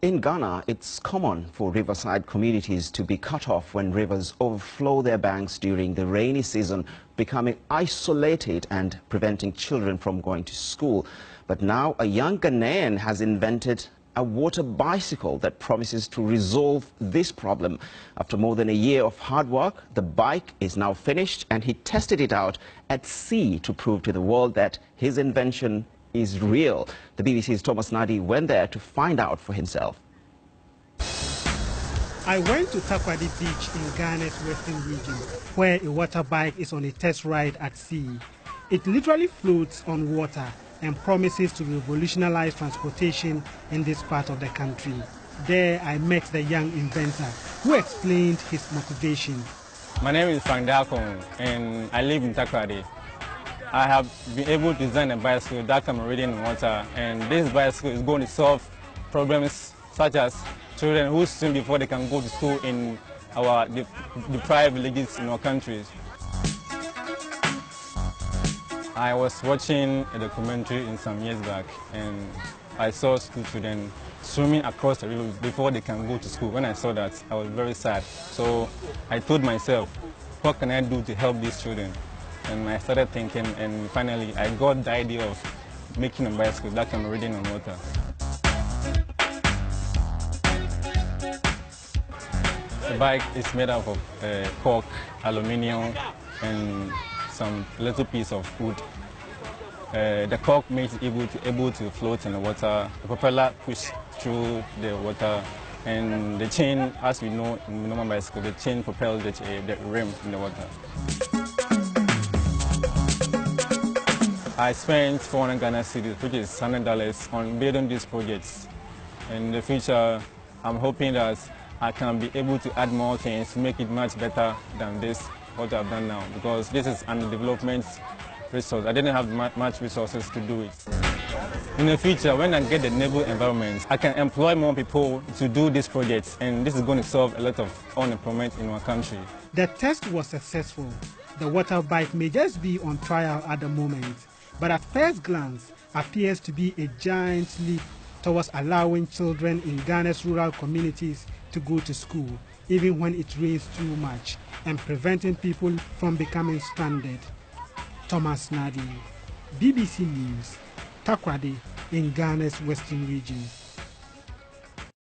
In Ghana, it's common for riverside communities to be cut off when rivers overflow their banks during the rainy season, becoming isolated and preventing children from going to school. But now a young Ghanaian has invented a water bicycle that promises to resolve this problem. After more than a year of hard work, the bike is now finished, and he tested it out at sea to prove to the world that his invention is real. The BBC's Thomas Nadi went there to find out for himself. I went to Takoradi Beach in Ghana's western region, where a water bike is on a test ride at sea. It literally floats on water and promises to revolutionize transportation in this part of the country. There I met the young inventor, who explained his motivation. My name is Frank Dakon, and I live in Takoradi. I have been able to design a bicycle that can be ridden in water, and this bicycle is going to solve problems such as children who swim before they can go to school in our deprived villages in our countries. I was watching a documentary in some years back, and I saw school children swimming across the river before they can go to school. When I saw that, I was very sad. So I told myself, what can I do to help these children? And I started thinking, and finally I got the idea of making a bicycle that can be ridden on water. The bike is made up of cork, aluminium, and some little piece of wood. The cork makes it able to float in the water. The propeller pushes through the water, and the chain, as we know in normal bicycle, the chain propels the rim in the water. I spent 400 Ghana cedis, which is $100, on building these projects. In the future, I'm hoping that I can be able to add more things to make it much better than this, what I've done now, because this is under development resource. I didn't have much resources to do it. In the future, when I get the naval environment, I can employ more people to do these projects, and this is going to solve a lot of unemployment in our country. The test was successful. The water bike may just be on trial at the moment, but at first glance appears to be a giant leap towards allowing children in Ghana's rural communities to go to school, even when it rains too much, and preventing people from becoming stranded. Thomas Nadi, BBC News, Takoradi in Ghana's western region.